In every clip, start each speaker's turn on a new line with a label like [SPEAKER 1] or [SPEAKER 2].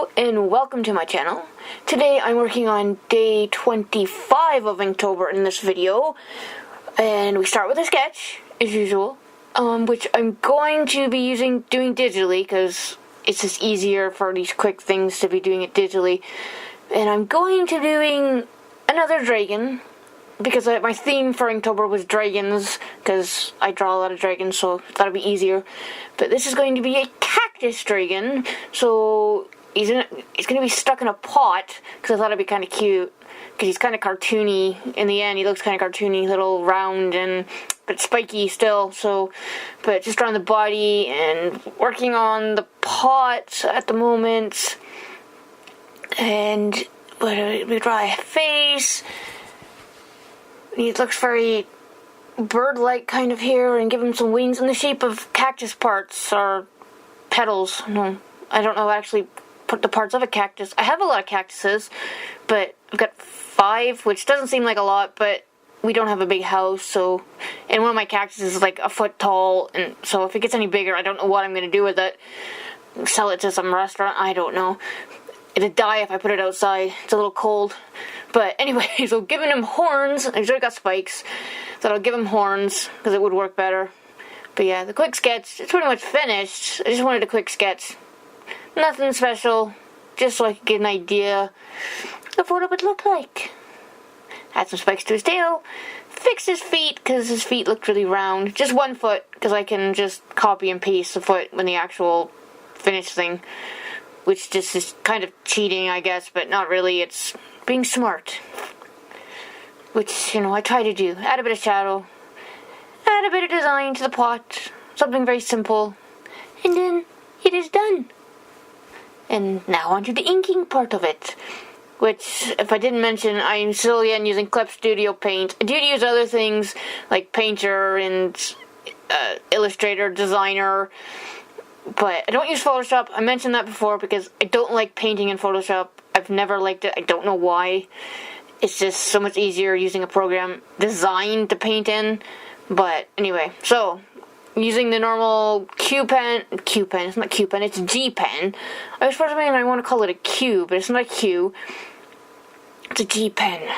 [SPEAKER 1] Hello and welcome to my channel. Today I'm working on day 25 of Inktober in this video, and we start with a sketch as usual, which I'm going to be doing digitally because it's just easier for these quick things to be doing it digitally. And I'm going to be doing another dragon because my theme for Inktober was dragons, because I draw a lot of dragons, so I thought it'd be easier. But this is going to be a cactus dragon, so he's gonna be stuck in a pot, because I thought it'd be kind of cute, because he's kind of cartoony. In the end, he looks kind of cartoony, little round but spiky still. But just drawing the body and working on the pot at the moment, and we draw a face. He looks very bird-like kind of here, and give him some wings in the shape of cactus parts, or petals. No, I don't know actually put the parts of a cactus. I have a lot of cactuses, but I've got 5, which doesn't seem like a lot, but we don't have a big house, and one of my cactuses is like a foot tall, and so if it gets any bigger, I don't know what I'm going to do with it. Sell it to some restaurant, I don't know. It'd die if I put it outside. It's a little cold. But anyway, so giving him horns. He's already got spikes, so I'll give him horns because it would work better. But yeah, the quick sketch, it's pretty much finished. I just wanted a quick sketch. Nothing special, just so I could get an idea of what it would look like. Add some spikes to his tail. Fix his feet because his feet looked really round. Just one foot because I can just copy and paste the foot when the actual finished thing. Which just is kind of cheating, I guess, but not really. It's being smart. Which, I try to do. Add a bit of shadow. Add a bit of design to the pot. Something very simple. And then it is done. And now onto the inking part of it. Which, if I didn't mention, I'm still using Clip Studio Paint. I do use other things like Painter and Illustrator, Designer. But I don't use Photoshop. I mentioned that before because I don't like painting in Photoshop. I've never liked it. I don't know why. It's just so much easier using a program designed to paint in. But anyway, so using the normal Q pen. It's not Q pen. It's G pen. I was first thinking I want to call it a Q, but it's not a Q. It's a G pen.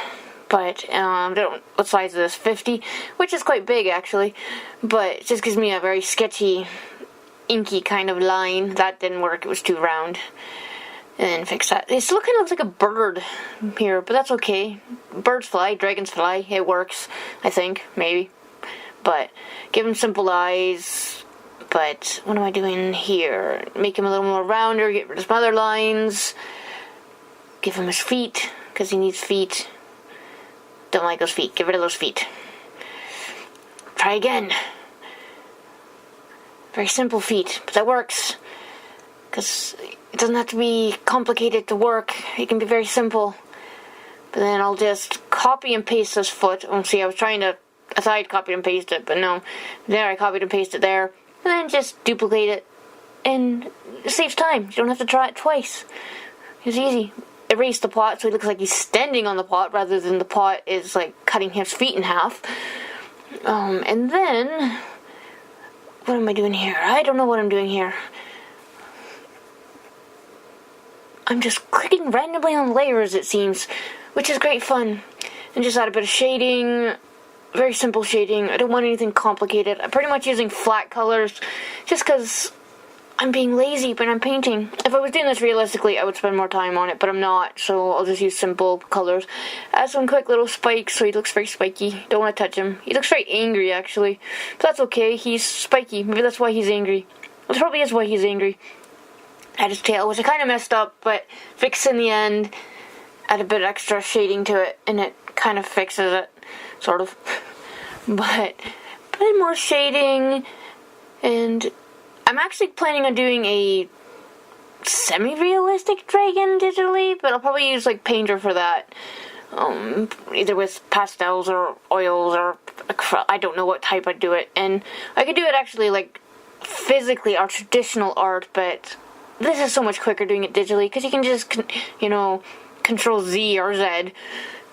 [SPEAKER 1] But I don't know what size is this, 50, which is quite big actually. But it just gives me a very sketchy, inky kind of line. That didn't work. It was too round. And then fix that. It still kind of looks like a bird here, but that's okay. Birds fly, dragons fly. It works, I think, maybe. But give him simple eyes. But what am I doing here? Make him a little more rounder. Get rid of some other lines. Give him his feet, because he needs feet. Don't like those feet. Get rid of those feet. Try again. Very simple feet, but that works. Because it doesn't have to be complicated to work. It can be very simple. But then I'll just copy and paste this foot. Oh, see, I thought I'd copy and paste it, but no. There, I copied and pasted it there. And then just duplicate it. And it saves time. You don't have to try it twice. It's easy. Erase the pot so it looks like he's standing on the pot rather than the pot is like cutting his feet in half. And then what am I doing here? I don't know what I'm doing here. I'm just clicking randomly on layers, it seems, which is great fun. And just add a bit of shading, very simple shading. I don't want anything complicated. I'm pretty much using flat colors just because I'm being lazy when I'm painting. If I was doing this realistically, I would spend more time on it, but I'm not, so I'll just use simple colors. Add some quick little spikes so he looks very spiky. Don't want to touch him. He looks very angry, actually. But that's okay. He's spiky. Maybe that's why he's angry. That probably is why he's angry. Add his tail, which I kind of messed up, but fixed in the end. Add a bit extra shading to it, and it kind of fixes it, sort of. But put in more shading, and I'm actually planning on doing a semi-realistic dragon digitally, but I'll probably use like Painter for that. Either with pastels or oils or I don't know what type I'd do it. And I could do it actually like physically or traditional art, but this is so much quicker doing it digitally because you can just, Control Z or Z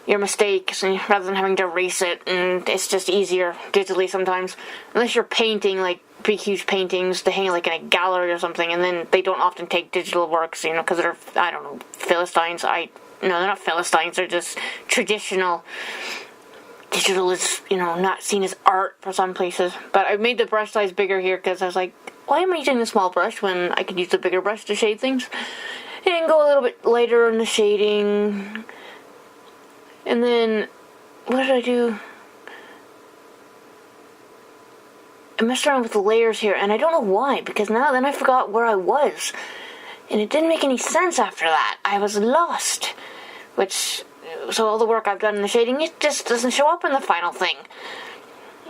[SPEAKER 1] your mistakes rather than having to erase it, and it's just easier digitally sometimes. Unless you're painting like big huge paintings to hang like in a gallery or something, and then they don't often take digital works, because they're, I don't know, Philistines. No, they're not Philistines, they're just traditional. Digital is, not seen as art for some places. But I made the brush size bigger here because I was like, why am I using the small brush when I could use the bigger brush to shade things? And go a little bit lighter in the shading. And then, what did I do? I messed around with the layers here, and I don't know why, because then I forgot where I was. And it didn't make any sense after that. I was lost. So all the work I've done in the shading, it just doesn't show up in the final thing.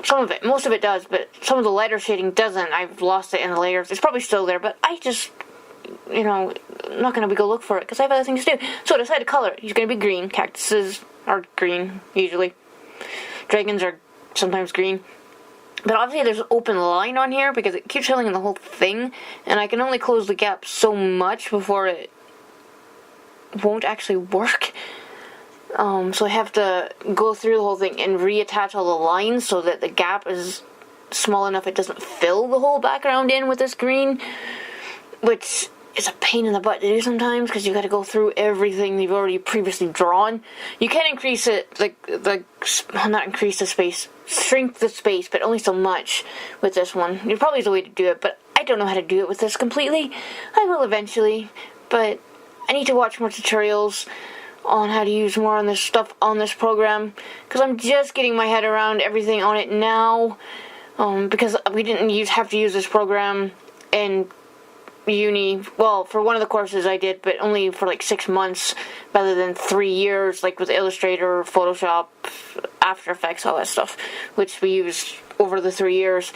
[SPEAKER 1] Some of it, most of it does, but some of the lighter shading doesn't. I've lost it in the layers. It's probably still there, but I just, I'm not going to go look for it, because I have other things to do. So I decided to color it. He's going to be green. Cactuses are green, usually. Dragons are sometimes green. But obviously there's an open line on here because it keeps filling in the whole thing, and I can only close the gap so much before it won't actually work. So I have to go through the whole thing and reattach all the lines so that the gap is small enough it doesn't fill the whole background in with this green, which is a pain in the butt to do sometimes because you got to go through everything you've already previously drawn. You can increase it, not increase the space, shrink the space, but only so much with this one. There probably is a way to do it, but I don't know how to do it with this completely. I will eventually, but I need to watch more tutorials on how to use more on this stuff on this program, because I'm just getting my head around everything on it now, because we didn't have to use this program in uni. Well, for one of the courses I did, but only for 6 months rather than 3 years, like with Illustrator, Photoshop, After Effects, all that stuff, which we used over the 3 years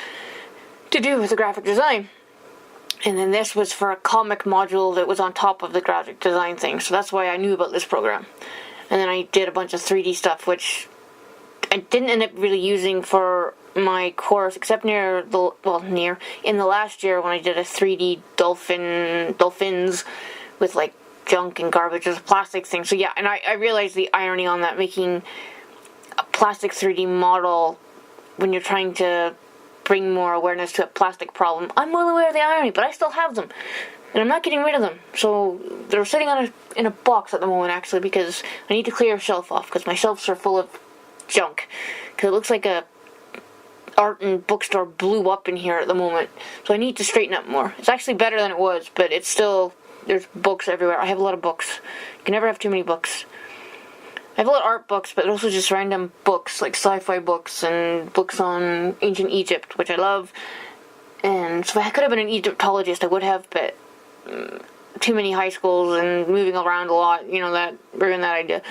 [SPEAKER 1] to do with the graphic design. And then this was for a comic module that was on top of the graphic design thing, so that's why I knew about this program. And then I did a bunch of 3D stuff, which I didn't end up really using for my course, except in the last year when I did a 3D dolphins with junk and garbage as a plastic thing. So yeah, and I realized the irony on that, making a plastic 3D model when you're trying to bring more awareness to a plastic problem. I'm well aware of the irony, but I still have them, and I'm not getting rid of them. So they're sitting in a box at the moment, actually, because I need to clear a shelf off, because my shelves are full of junk, because it looks like a art and bookstore blew up in here at the moment, so I need to straighten up more. It's actually better than it was, but it's still, there's books everywhere. I have a lot of books. You can never have too many books. I have a lot of art books, but also just random books, like sci-fi books and books on ancient Egypt, which I love. And so if I could have been an Egyptologist, I would have, but too many high schools and moving around a lot, that ruined that idea.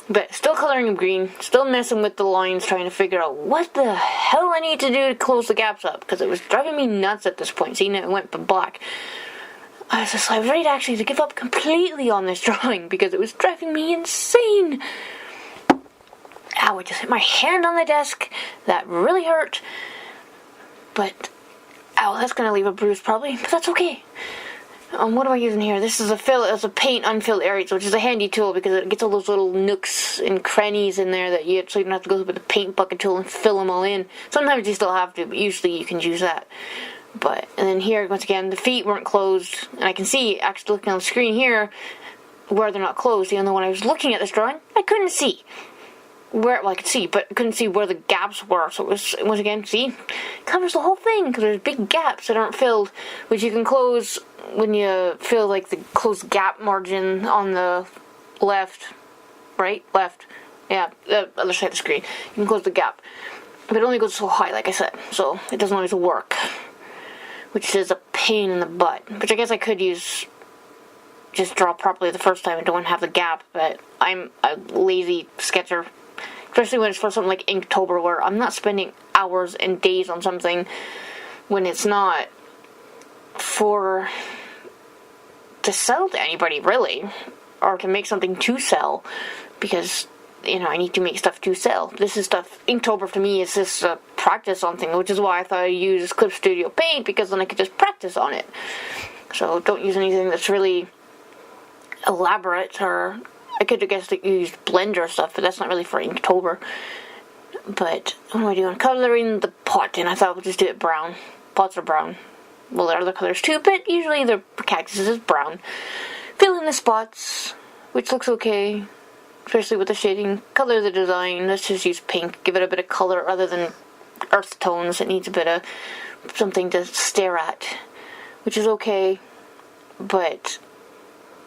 [SPEAKER 1] But still coloring them green, still messing with the lines, trying to figure out what the hell I need to do to close the gaps up, because it was driving me nuts at this point. See, it went black. I was ready to give up completely on this drawing because it was driving me insane. Ow, I just hit my hand on the desk. That really hurt. But, ow, that's going to leave a bruise probably, but that's okay. What am I using here? This is it's a paint unfilled areas, which is a handy tool because it gets all those little nooks and crannies in there so you don't have to go with the paint bucket tool and fill them all in. Sometimes you still have to, but usually you can use that. And then here, once again, the feet weren't closed, and I can see, actually looking on the screen here, where they're not closed, even though when I was looking at this drawing, I couldn't see I could see, but I couldn't see where the gaps were, so it was, once again, see, covers the whole thing, because there's big gaps that aren't filled, which you can close when you fill, the closed gap margin on the left, yeah, the other side of the screen, you can close the gap, but it only goes so high, like I said, so it doesn't always work, which is a pain in the butt, which I guess I could just draw properly the first time and don't have the gap, but I'm a lazy sketcher, especially when it's for something like Inktober, where I'm not spending hours and days on something when it's not to sell to anybody, really, or to make something to sell, because I need to make stuff to sell. This is stuff, Inktober to me is just a practice on things, which is why I thought I'd use Clip Studio Paint, because then I could just practice on it. So don't use anything that's really elaborate, or I could have guessed that you used Blender stuff, but that's not really for Inktober. But what am I doing? Coloring the pot, and I thought we'll just do it brown. pots are brown. Well, there are other colors too, but usually the cactus is brown. Fill in the spots, which looks okay, especially with the shading. Color the design. Let's just use pink. Give it a bit of color rather than earth tones. It needs a bit of something to stare at, which is okay, but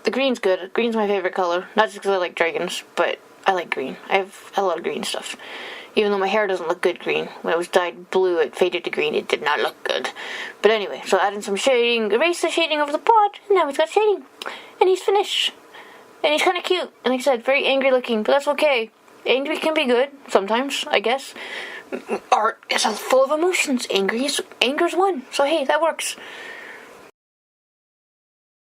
[SPEAKER 1] the green's good. Green's my favorite color. Not just because I like dragons, but I like green. I have a lot of green stuff. Even though my hair doesn't look good green. When it was dyed blue, it faded to green. It did not look good. But anyway, so add in some shading, erase the shading over the pot, and now he's got shading. And he's finished. And he's kind of cute. And like I said, very angry looking, but that's okay. Angry can be good, sometimes, I guess. Art is full of emotions. Anger's one. So hey, that works.